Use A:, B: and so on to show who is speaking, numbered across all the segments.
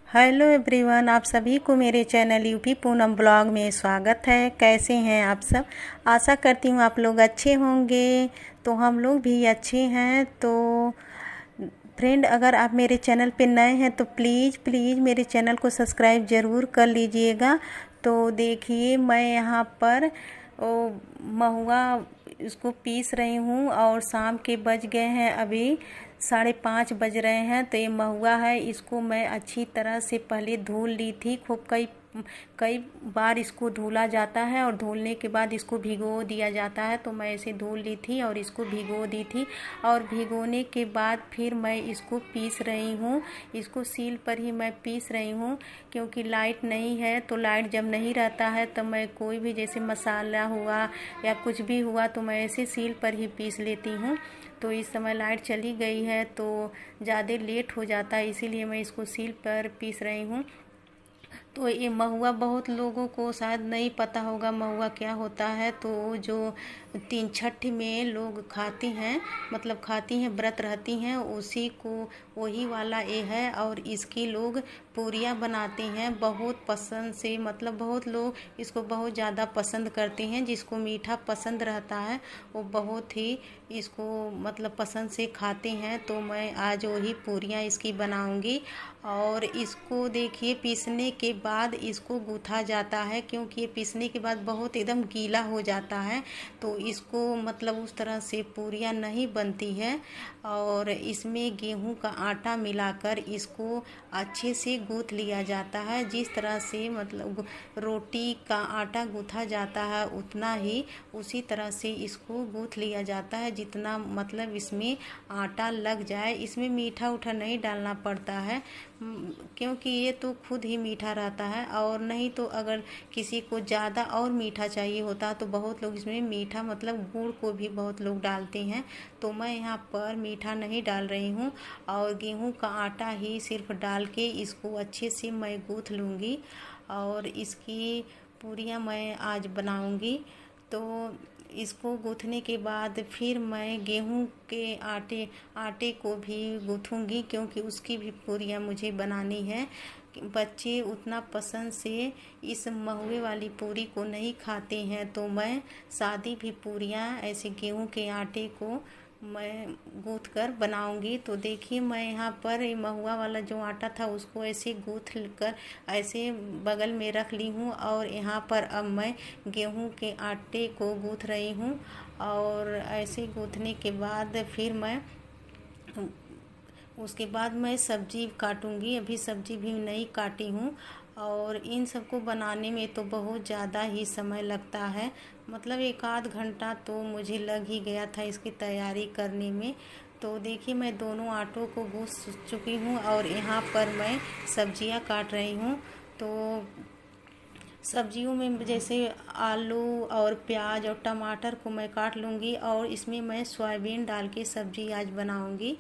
A: Hello everyone, आप सभी को मेरे चैनल यूपी पूनम ब्लॉग में स्वागत है। कैसे हैं आप सब? आशा करती हूँ आप लोग अच्छे होंगे। तो हम लोग भी अच्छे हैं। तो फ्रेंड, अगर आप मेरे चैनल पे नए हैं तो प्लीज़ प्लीज़ मेरे चैनल को सब्सक्राइब ज़रूर कर लीजिएगा। तो देखिए, मैं यहाँ पर महुआ इसको पीस रही हूँ और शाम के बज गए हैं, अभी 5:30 बज रहे हैं। तो ये महुआ है, इसको मैं अच्छी तरह से पहले धुल ली थी। खूब कई कई बार इसको धुला जाता है और धुलने के बाद इसको भिगो दिया जाता है। तो मैं इसे धुल ली थी और इसको भिगो दी थी, और भिगोने के बाद फिर मैं इसको पीस रही हूँ। इसको सील पर ही मैं पीस रही हूँ, क्योंकि लाइट नहीं है। तो लाइट जब नहीं रहता है तब मैं कोई भी, जैसे मसाला हुआ या कुछ भी हुआ, तो मैं ऐसे सील पर ही पीस लेती हूँ। तो इस समय लाइट चली गई है तो ज़्यादा लेट हो जाता है, इसीलिए मैं इसको सील पर पीस रही हूँ। तो ये महुआ बहुत लोगों को शायद नहीं पता होगा महुआ क्या होता है। तो जो तीन छठ में लोग खाती हैं, मतलब खाती हैं, व्रत रहती हैं, उसी को वही वाला ये है। और इसकी लोग पूरियाँ बनाते हैं बहुत पसंद से, मतलब बहुत लोग इसको बहुत ज़्यादा पसंद करते हैं। जिसको मीठा पसंद रहता है वो बहुत ही इसको मतलब पसंद से खाते हैं। तो मैं आज वही पूरियाँ इसकी बनाऊंगी। और इसको देखिए, पीसने के बाद इसको गूँथा जाता है, क्योंकि ये पीसने के बाद बहुत एकदम गीला हो जाता है। तो इसको मतलब उस तरह से पूरियाँ नहीं बनती है। और इसमें गेहूं का आटा मिलाकर इसको अच्छे से गूँथ लिया जाता है। जिस तरह से मतलब रोटी का आटा गूँथा जाता है, उतना ही उसी तरह से इसको गूँथ लिया जाता है, जितना मतलब इसमें आटा लग जाए। इसमें मीठा उठा नहीं डालना पड़ता है, क्योंकि ये तो खुद ही मीठा रहता है। और नहीं तो अगर किसी को ज़्यादा और मीठा चाहिए होता तो बहुत लोग इसमें मीठा मतलब गुड़ को भी बहुत लोग डालते हैं। तो मैं यहाँ पर मीठा नहीं डाल रही हूँ, और गेहूं का आटा ही सिर्फ डाल के इसको अच्छे से मैं गूँथ लूँगी। और इसकी पूरियाँ मैं आज बनाऊँगी। तो इसको गूँथने के बाद फिर मैं गेहूं के आटे को भी गूँथूँगी, क्योंकि उसकी भी पूरियाँ मुझे बनानी है। बच्चे उतना पसंद से इस महुए वाली पूरी को नहीं खाते हैं, तो मैं सादी भी पूरियाँ ऐसे गेहूं के आटे को मैं गूँथ कर बनाऊंगी। तो देखिए, मैं यहाँ पर ये महुआ वाला जो आटा था उसको ऐसे गूँथ कर ऐसे बगल में रख ली हूँ, और यहाँ पर अब मैं गेहूं के आटे को गूँथ रही हूँ। और ऐसे गूँथने के बाद फिर मैं उसके बाद मैं सब्जी काटूंगी। अभी सब्जी भी नहीं काटी हूँ। और इन सबको बनाने में तो बहुत ज़्यादा ही समय लगता है, मतलब 1 आध घंटा तो मुझे लग ही गया था इसकी तैयारी करने में। तो देखिए, मैं दोनों आटों को गूँथ चुकी हूँ और यहाँ पर मैं सब्जियाँ काट रही हूँ। तो सब्जियों में जैसे आलू और प्याज और टमाटर को मैं काट लूँगी, और इसमें मैं सोयाबीन डाल के सब्जी आज बनाऊँगी।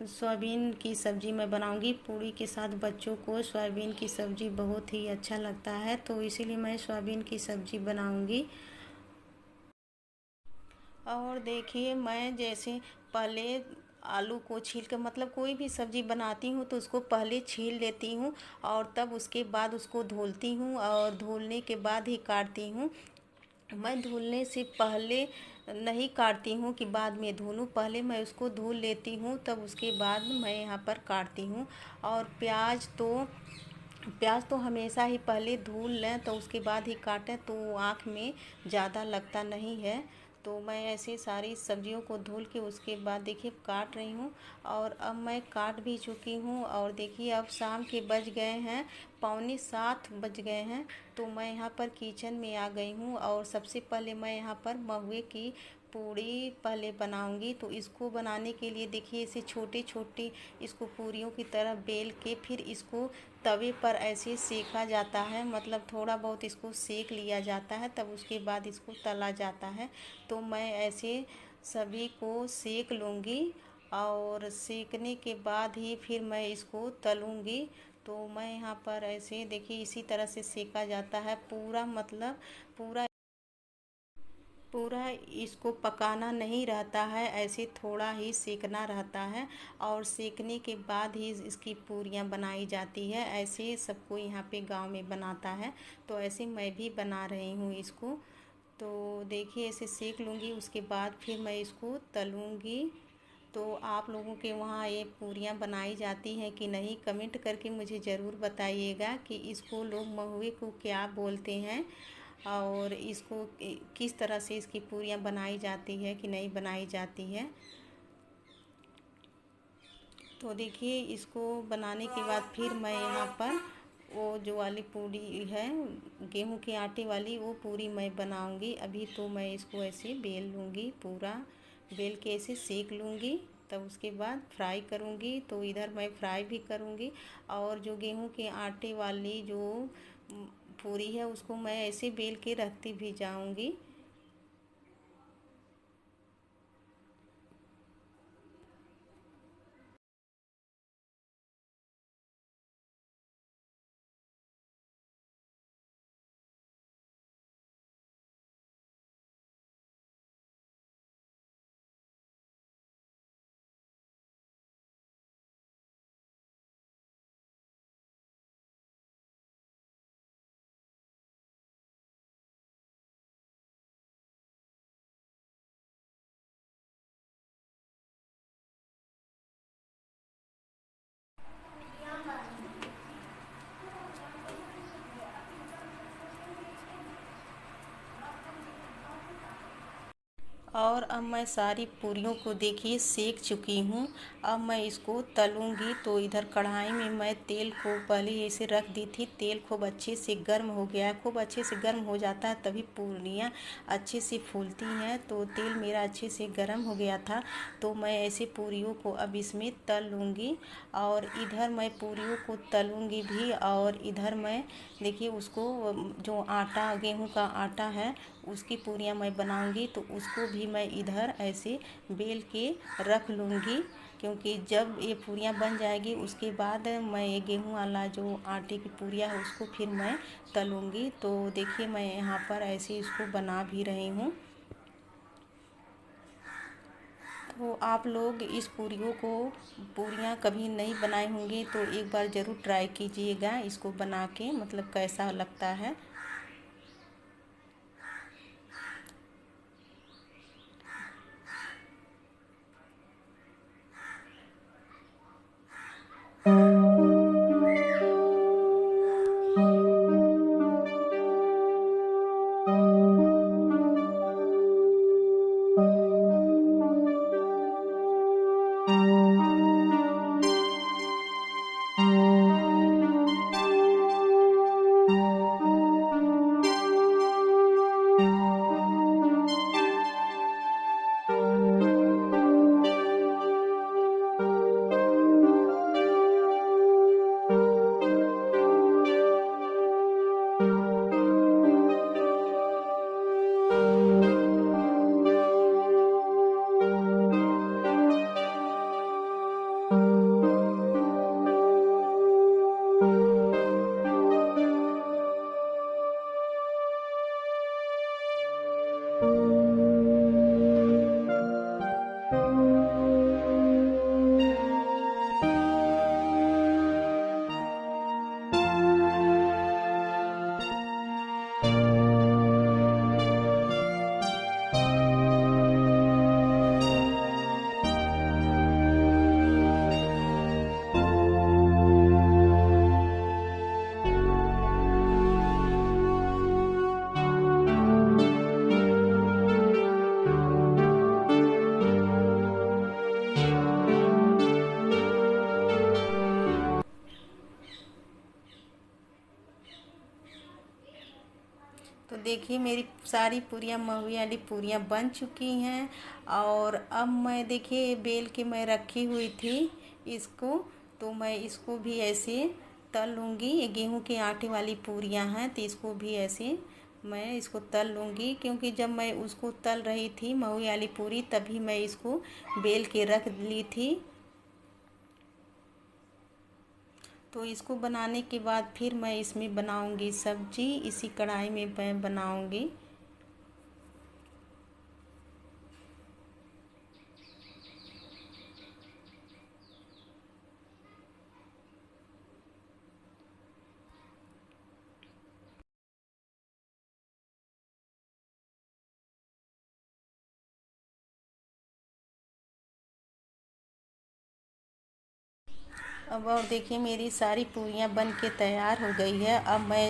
A: सोयाबीन की सब्ज़ी मैं बनाऊंगी पूरी के साथ। बच्चों को सोयाबीन की सब्ज़ी बहुत ही अच्छा लगता है, तो इसीलिए मैं सोयाबीन की सब्ज़ी बनाऊंगी। और देखिए, मैं जैसे पहले आलू को छील कर, मतलब कोई भी सब्ज़ी बनाती हूँ तो उसको पहले छील लेती हूँ, और तब उसके बाद उसको धुलती हूँ, और धुलने के बाद ही काटती हूँ। मैं धुलने से पहले नहीं काटती हूँ कि बाद में धुलूँ, पहले मैं उसको धुल लेती हूँ, तब उसके बाद मैं यहाँ पर काटती हूँ। और प्याज तो हमेशा ही पहले धुल लें तो उसके बाद ही काटें, तो आँख में ज़्यादा लगता नहीं है। तो मैं ऐसे सारी सब्जियों को धुल के उसके बाद देखिए काट रही हूँ। और अब मैं काट भी चुकी हूँ। और देखिए, अब शाम के बज गए हैं, 6:45 बज गए हैं। तो मैं यहाँ पर किचन में आ गई हूँ, और सबसे पहले मैं यहाँ पर महुए की पूड़ी पहले बनाऊंगी। तो इसको बनाने के लिए देखिए, इसे छोटे छोटे इसको पूरियों की तरह बेल के फिर इसको तवे पर ऐसे सेका जाता है, मतलब थोड़ा बहुत इसको सेक लिया जाता है, तब उसके बाद इसको तला जाता है। तो मैं ऐसे सभी को सेक लूँगी, और सेकने के बाद ही फिर मैं इसको तलूँगी। तो मैं यहाँ पर ऐसे देखिए इसी तरह से सेका जाता है पूरा, मतलब पूरा पूरा इसको पकाना नहीं रहता है, ऐसे थोड़ा ही सेकना रहता है और सेकने के बाद ही इसकी पूरियाँ बनाई जाती है। ऐसे सबको यहाँ पे गांव में बनाता है, तो ऐसे मैं भी बना रही हूँ इसको। तो देखिए ऐसे सेक लूँगी, उसके बाद फिर मैं इसको तलूँगी। तो आप लोगों के वहाँ ये पूरियाँ बनाई जाती हैं कि नहीं, कमेंट करके मुझे ज़रूर बताइएगा कि इसको लोग महुए को क्या बोलते हैं और इसको किस तरह से इसकी पूरियाँ बनाई जाती है कि नहीं बनाई जाती है। तो देखिए इसको बनाने के बाद फिर मैं यहाँ पर वो जो वाली पूरी है गेहूं के आटे वाली, वो पूरी मैं बनाऊंगी। अभी तो मैं इसको ऐसे बेल लूँगी, पूरा बेल के ऐसे सेक लूँगी, तब उसके बाद फ्राई करूँगी। तो इधर मैं फ्राई भी करूँगी और जो गेहूं के आटे वाली जो पूरी है उसको मैं ऐसे बेल के रखती भी जाऊँगी। और अब मैं सारी पूरियों को देखिए सेक चुकी हूँ। अब मैं इसको तलूँगी। तो इधर कढ़ाई में मैं तेल को पहले ऐसे रख दी थी, तेल खूब अच्छे से गर्म हो गया, खूब अच्छे से गर्म हो जाता है तभी पूरियाँ अच्छे से फूलती हैं। तो तेल मेरा अच्छे से गर्म हो गया था, तो मैं ऐसे पूरियों को अब इसमें तल लूँगी। और इधर मैं पूरियों को तलूँगी भी, और इधर मैं देखिए उसको जो आटा गेहूं का आटा है उसकी पूरियाँ मैं बनाऊंगी। तो उसको भी मैं इधर ऐसे बेल के रख लूँगी, क्योंकि जब ये पूरियाँ बन जाएगी उसके बाद मैं ये गेहूं वाला जो आटे की पूरियाँ है उसको फिर मैं तलूँगी। तो देखिए मैं यहाँ पर ऐसे इसको बना भी रही हूँ। तो आप लोग इस पूरियाँ कभी नहीं बनाए होंगे तो एक बार ज़रूर ट्राई कीजिएगा इसको बना के, मतलब कैसा लगता है। तो देखिए मेरी सारी पूरियाँ महुए वाली पूरियाँ बन चुकी हैं। और अब मैं देखिए बेल के मैं रखी हुई थी इसको, तो मैं इसको भी ऐसे तल लूँगी। ये गेहूं के आटे वाली पूरियाँ हैं, तो इसको भी ऐसे मैं इसको तल लूँगी, क्योंकि जब मैं उसको तल रही थी महुए वाली पूरी तभी मैं इसको बेल के रख ली थी। तो इसको बनाने के बाद फिर मैं इसमें बनाऊंगी सब्जी, इसी कढ़ाई में मैं बनाऊंगी। अब और देखिए मेरी सारी पूरियाँ बन के तैयार हो गई है। अब मैं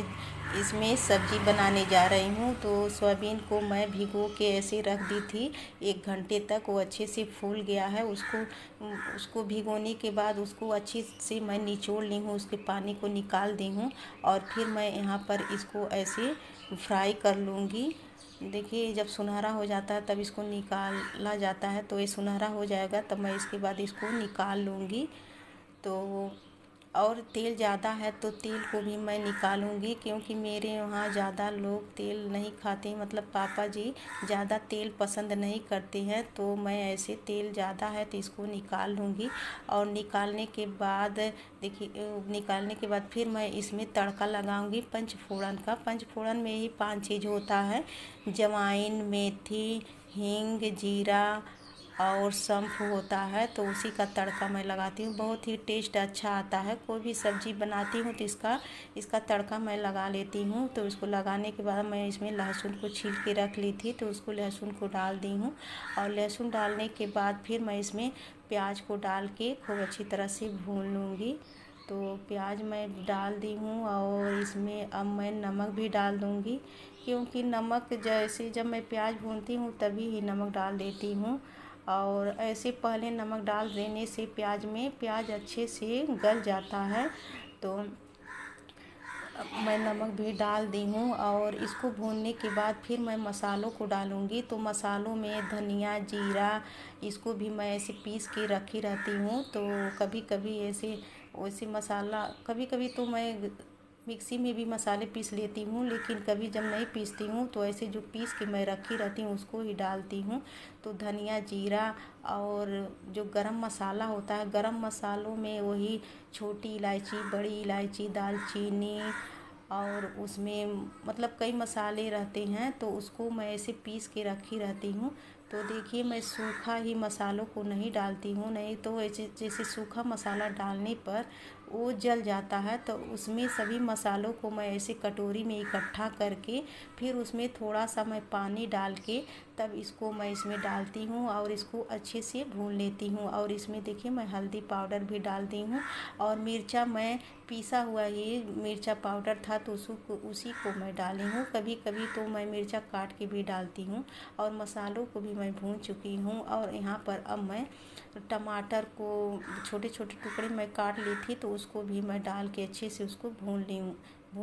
A: इसमें सब्जी बनाने जा रही हूँ। तो सोयाबीन को मैं भिगो के ऐसे रख दी थी 1 घंटे तक, वो अच्छे से फूल गया है। उसको भिगोने के बाद उसको अच्छे से मैं निचोड़ ली हूँ, उसके पानी को निकाल दी हूँ और फिर मैं यहाँ पर इसको ऐसे फ्राई कर लूँगी। देखिए जब सुनहरा हो जाता है तब इसको निकाला जाता है, तो ये सुनहरा हो जाएगा तब मैं इसके बाद इसको निकाल लूँगी। तो और तेल ज़्यादा है तो तेल को भी मैं निकालूंगी, क्योंकि मेरे यहाँ ज़्यादा लोग तेल नहीं खाते, मतलब पापा जी ज़्यादा तेल पसंद नहीं करते हैं। तो मैं ऐसे तेल ज़्यादा है तो इसको निकाल लूँगी। और निकालने के बाद देखिए निकालने के बाद फिर मैं इसमें तड़का लगाऊंगी पंचफोड़न का। पंचफोड़न में ही 5 चीज़ होता है, जवाइन, मेथी, हींग, जीरा और सौंफ होता है। तो उसी का तड़का मैं लगाती हूँ, बहुत ही टेस्ट अच्छा आता है। कोई भी सब्ज़ी बनाती हूँ तो इसका तड़का मैं लगा लेती हूँ। तो इसको लगाने के बाद मैं इसमें लहसुन को छील के रख ली थी, तो उसको लहसुन को डाल दी हूँ। और लहसुन डालने के बाद फिर मैं इसमें प्याज को डाल के खूब अच्छी तरह से भून लूँगी। तो प्याज मैं डाल दी हूँ और इसमें अब मैं नमक भी डाल दूँगी, क्योंकि नमक जैसे जब मैं प्याज भूनती हूँ तभी ही नमक डाल देती हूँ। और ऐसे पहले नमक डाल देने से प्याज अच्छे से गल जाता है। तो मैं नमक भी डाल दी हूँ और इसको भूनने के बाद फिर मैं मसालों को डालूँगी। तो मसालों में धनिया, जीरा, इसको भी मैं ऐसे पीस के रखी रहती हूँ। तो कभी कभी वैसे मसाला कभी कभी तो मैं मिक्सी में भी मसाले पीस लेती हूँ, लेकिन कभी जब नहीं पीसती हूँ तो ऐसे जो पीस के मैं रखी रहती हूँ उसको ही डालती हूँ। तो धनिया, जीरा और जो गरम मसाला होता है, गरम मसालों में वही छोटी इलायची, बड़ी इलायची, दालचीनी और उसमें मतलब कई मसाले रहते हैं, तो उसको मैं ऐसे पीस के रखी रहती हूँ। तो देखिए मैं सूखा ही मसालों को नहीं डालती हूँ, नहीं तो ऐसे जैसे सूखा मसाला डालने पर वो जल जाता है। तो उसमें सभी मसालों को मैं ऐसे कटोरी में इकट्ठा करके फिर उसमें थोड़ा सा मैं पानी डाल के तब इसको मैं इसमें डालती हूँ और इसको अच्छे से भून लेती हूँ। और इसमें देखिए मैं हल्दी पाउडर भी डाल दी हूँ और मिर्चा मैं पिसा हुआ ये मिर्चा पाउडर था तो उसी को मैं डाली हूँ। कभी कभी तो मैं मिर्चा काट के भी डालती हूँ। और मसालों को भी मैं भून चुकी हूँ। और यहाँ पर अब मैं टमाटर को छोटे छोटे टुकड़े मैं काट ली थी, तो उसको भी मैं डाल के अच्छे से उसको भून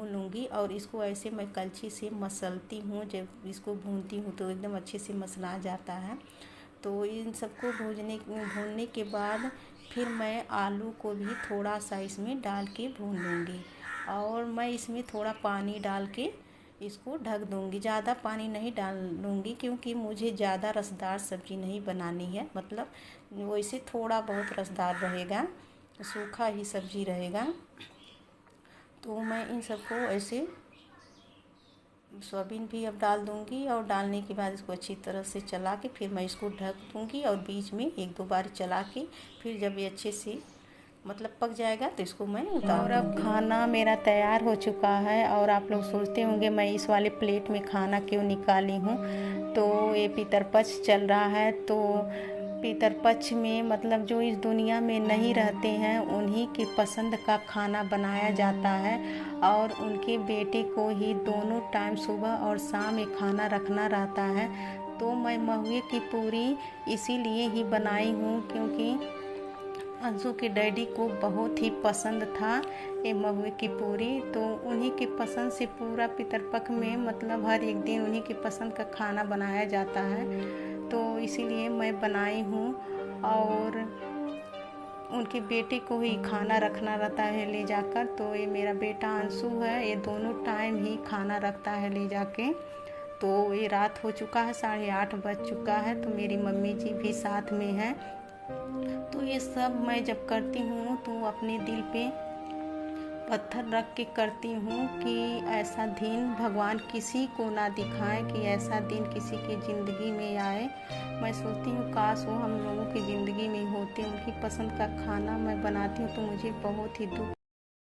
A: लूँगी। और इसको ऐसे मैं कलछी से मसलती हूँ, जब इसको भूनती हूँ तो एकदम अच्छे से मसला जाता है। तो इन सबको भूनने के बाद फिर मैं आलू को भी थोड़ा सा इसमें डाल के भून लूँगी। और मैं इसमें थोड़ा पानी डाल के इसको ढक दूँगी, ज़्यादा पानी नहीं डालूँगी क्योंकि मुझे ज़्यादा रसदार सब्ज़ी नहीं बनानी है, मतलब वैसे थोड़ा बहुत रसदार रहेगा, सूखा ही सब्ज़ी रहेगा। तो मैं इन सबको ऐसे सोयाबीन भी अब डाल दूँगी और डालने के बाद इसको अच्छी तरह से चला के फिर मैं इसको ढक दूँगी और बीच में 1-2 बार चला के फिर जब ये अच्छे से मतलब पक जाएगा तो इसको मैं उतार। और अब खाना मेरा तैयार हो चुका है और आप लोग सोचते होंगे मैं इस वाले प्लेट में खाना क्यों निकाली हूँ। तो ये पितरपक्ष चल रहा है, तो पितरपक्ष में मतलब जो इस दुनिया में नहीं रहते हैं उन्हीं की पसंद का खाना बनाया जाता है। और उनके बेटे को ही दोनों टाइम सुबह और शाम में खाना रखना रहता है। तो मैं महुए की पूरी इसीलिए ही बनाई हूँ क्योंकि अंशु के डैडी को बहुत ही पसंद था ये महुए की पूरी। तो उन्हीं के पसंद से पूरा पितरपक्ष में मतलब हर एक दिन उन्हीं के पसंद का खाना बनाया जाता है, तो इसीलिए मैं बनाई हूँ। और उनके बेटे को ही खाना रखना रहता है ले जाकर। तो ये मेरा बेटा अंशु है, ये दोनों टाइम ही खाना रखता है ले जाके। तो ये रात हो चुका है, 8:30 बज चुका है, तो मेरी मम्मी जी भी साथ में हैं। तो ये सब मैं जब करती हूँ तो अपने दिल पे पत्थर रख के करती हूँ कि ऐसा दिन भगवान किसी को ना दिखाए, कि ऐसा दिन किसी की ज़िंदगी में आए। मैं सोचती हूँ काश वो हम लोगों की ज़िंदगी में होते। उनकी पसंद का खाना मैं बनाती हूँ तो मुझे बहुत ही दुख